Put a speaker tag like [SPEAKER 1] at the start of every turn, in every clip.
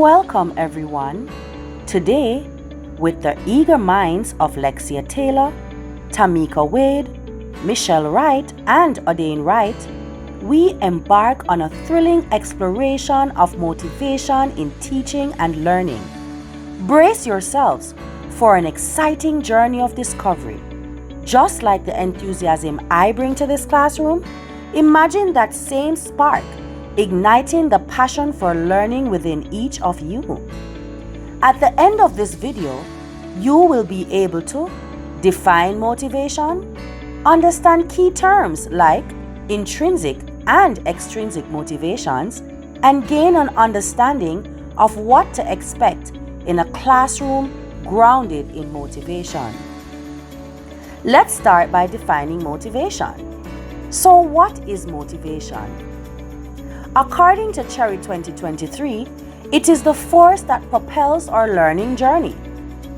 [SPEAKER 1] Welcome everyone. Today, with the eager minds of Lexia Taylor, Tamika Wade, Michelle Wright, and Odane Wright, we embark on a thrilling exploration of motivation in teaching and learning. Brace yourselves for an exciting journey of discovery. Just like the enthusiasm I bring to this classroom, imagine that same spark igniting the passion for learning within each of you. At the end of this video, you will be able to define motivation, understand key terms like intrinsic and extrinsic motivations, and gain an understanding of what to expect in a classroom grounded in motivation. Let's start by defining motivation. So what is motivation? According to Cherry 2023, it is the force that propels our learning journey.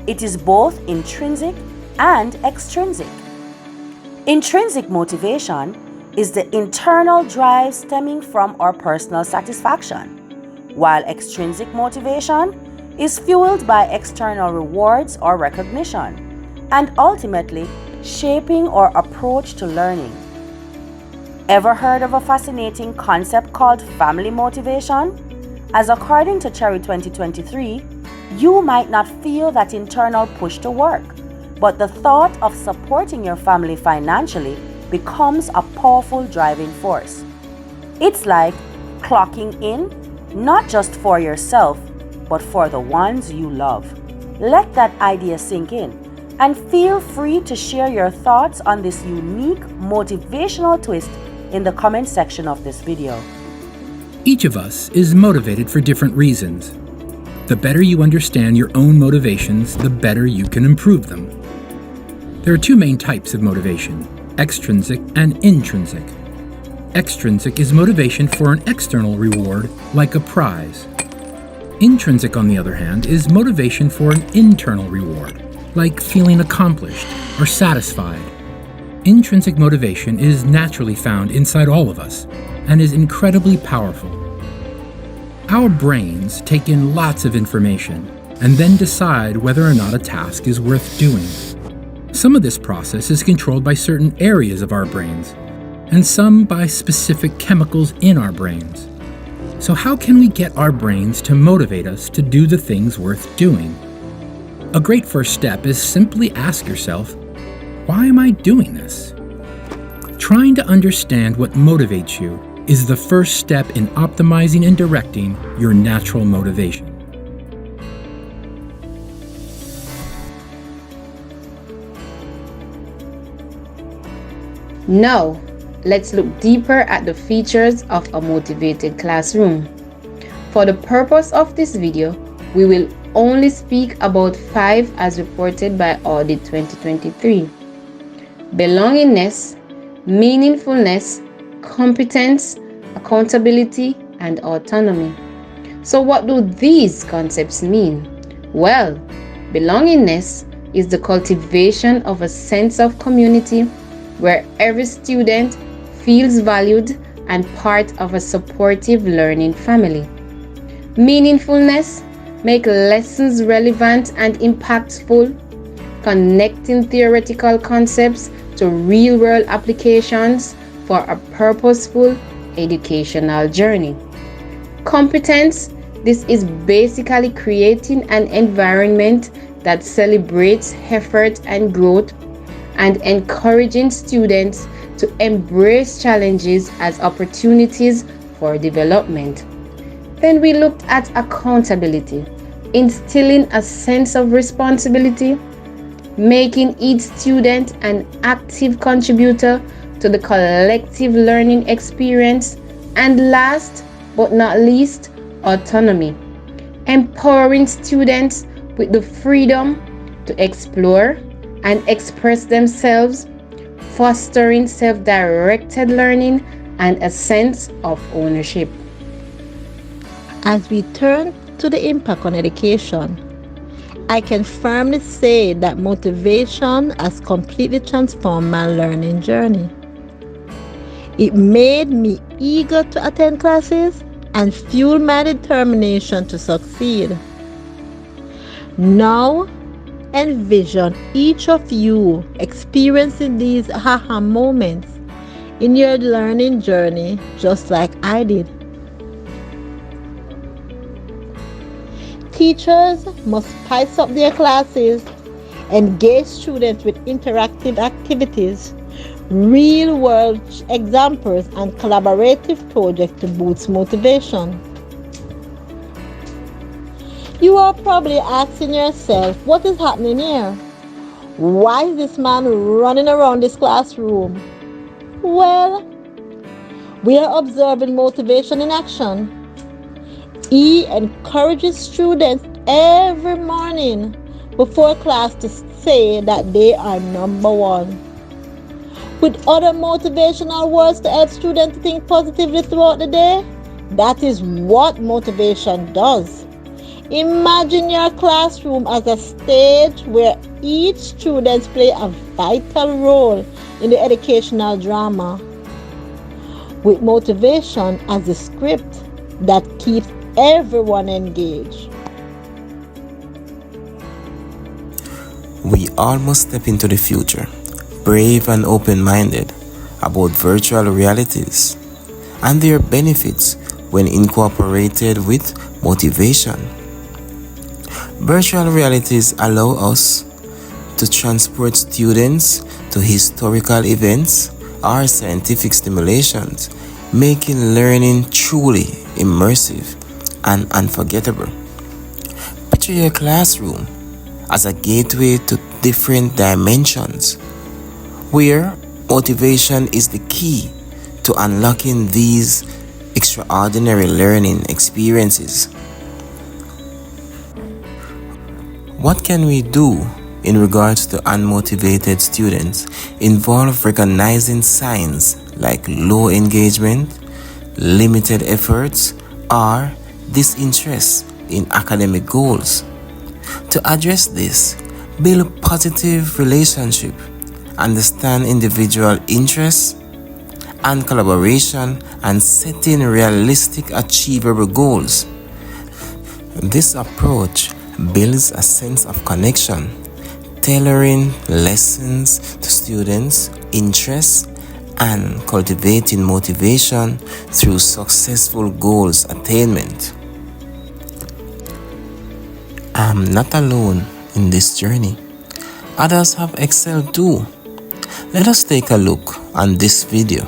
[SPEAKER 1] It is both intrinsic and extrinsic. Intrinsic motivation is the internal drive stemming from our personal satisfaction, while extrinsic motivation is fueled by external rewards or recognition, and ultimately shaping our approach to learning. Ever heard of a fascinating concept called family motivation? As according to Cherry 2023, you might not feel that internal push to work, but the thought of supporting your family financially becomes a powerful driving force. It's like clocking in, not just for yourself, but for the ones you love. Let that idea sink in, and feel free to share your thoughts on this unique motivational twist in the comment section of this video.
[SPEAKER 2] Each of us is motivated for different reasons. The better you understand your own motivations, the better you can improve them. There are two main types of motivation: extrinsic and intrinsic. Extrinsic is motivation for an external reward, like a prize. Intrinsic, on the other hand, is motivation for an internal reward, like feeling accomplished or satisfied. Intrinsic motivation is naturally found inside all of us and is incredibly powerful. Our brains take in lots of information and then decide whether or not a task is worth doing. Some of this process is controlled by certain areas of our brains, and some by specific chemicals in our brains. So how can we get our brains to motivate us to do the things worth doing? A great first step is simply ask yourself, why am I doing this? Trying to understand what motivates you is the first step in optimizing and directing your natural motivation.
[SPEAKER 3] Now, let's look deeper at the features of a motivated classroom. For the purpose of this video, we will only speak about 5 as reported by Audit 2023. Belongingness, meaningfulness, competence, accountability, and autonomy. So what do these concepts mean? Well, belongingness is the cultivation of a sense of community where every student feels valued and part of a supportive learning family. Meaningfulness makes lessons relevant and impactful, connecting theoretical concepts to real-world applications for a purposeful educational journey. Competence, this is basically creating an environment that celebrates effort and growth and encouraging students to embrace challenges as opportunities for development. Then we looked at accountability, instilling a sense of responsibility, making each student an active contributor to the collective learning experience, and last but not least, autonomy, empowering students with the freedom to explore and express themselves, fostering self-directed learning and a sense of ownership.
[SPEAKER 4] As we turn to the impact on education, I can firmly say that motivation has completely transformed my learning journey. It made me eager to attend classes and fuel my determination to succeed. Now, envision each of you experiencing these aha moments in your learning journey just like I did. Teachers must spice up their classes, engage students with interactive activities, real-world examples, and collaborative projects to boost motivation. You are probably asking yourself, what is happening here? Why is this man running around this classroom? Well, we are observing motivation in action. He encourages students every morning before class to say that they are number one. With other motivational words to help students to think positively throughout the day, that is what motivation does. Imagine your classroom as a stage where each student plays a vital role in the educational drama, with motivation as the script that keeps everyone engaged.
[SPEAKER 5] We all must step into the future, brave and open-minded about virtual realities and their benefits when incorporated with motivation. Virtual realities allow us to transport students to historical events or scientific stimulations, making learning truly immersive and unforgettable. Picture your classroom as a gateway to different dimensions, where motivation is the key to unlocking these extraordinary learning experiences. What can we do in regards to unmotivated students? Involve recognizing signs like low engagement, limited efforts, or disinterest in academic goals. To address this, build positive relationship, understand individual interests and collaboration, and setting realistic, achievable goals. This approach builds a sense of connection, tailoring lessons to students' interests and cultivating motivation through successful goals attainment. I'm not alone in this journey. Others have excelled too. Let us take a look on this video.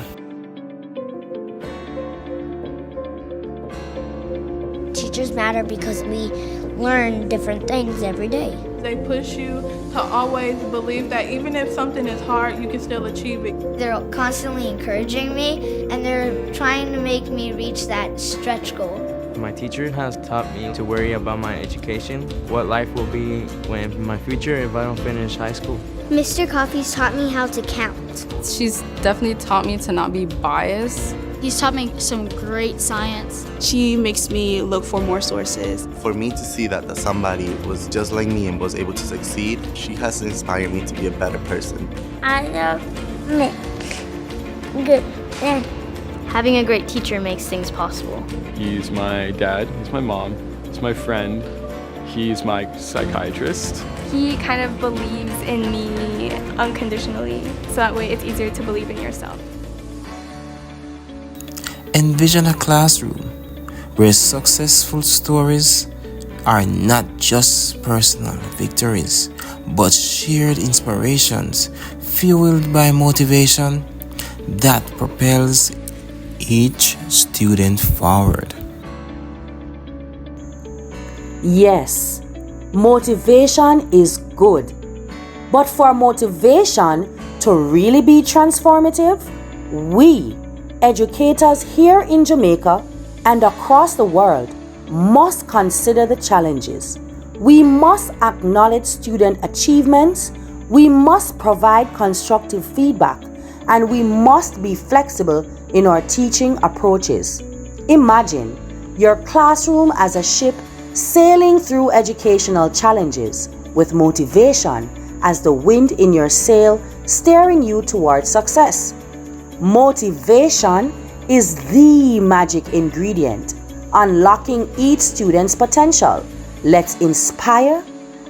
[SPEAKER 6] Teachers matter because we learn different things every day.
[SPEAKER 7] They push you to always believe that even if something is hard, you can still achieve it.
[SPEAKER 6] They're constantly encouraging me, and they're trying to make me reach that stretch goal.
[SPEAKER 8] My teacher has taught me to worry about my education, what life will be when in my future if I don't finish high school.
[SPEAKER 6] Mr. Coffee's taught me how to count.
[SPEAKER 9] She's definitely taught me to not be biased.
[SPEAKER 10] He's taught me some great science.
[SPEAKER 11] She makes me look for more sources.
[SPEAKER 12] For me to see that somebody was just like me and was able to succeed, she has inspired me to be a better person.
[SPEAKER 6] I love Mick. Good.
[SPEAKER 10] Having a great teacher makes things possible.
[SPEAKER 13] He's my dad, he's my mom, he's my friend, he's my psychiatrist.
[SPEAKER 14] He kind of believes in me unconditionally, so that way it's easier to believe in yourself.
[SPEAKER 5] Envision a classroom where successful stories are not just personal victories, but shared inspirations fueled by motivation that propels each student forward.
[SPEAKER 1] Yes, motivation is good. But for motivation to really be transformative, we, educators here in Jamaica and across the world, must consider the challenges. We must acknowledge student achievements, we must provide constructive feedback, and we must be flexible in our teaching approaches. Imagine your classroom as a ship sailing through educational challenges with motivation as the wind in your sail steering you towards success. Motivation is the magic ingredient unlocking each student's potential. Let's inspire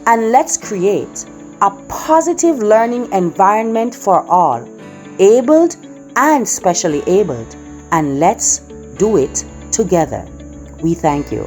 [SPEAKER 1] and let's create a positive learning environment for all, abled and specially abled, and let's do it together. We thank you.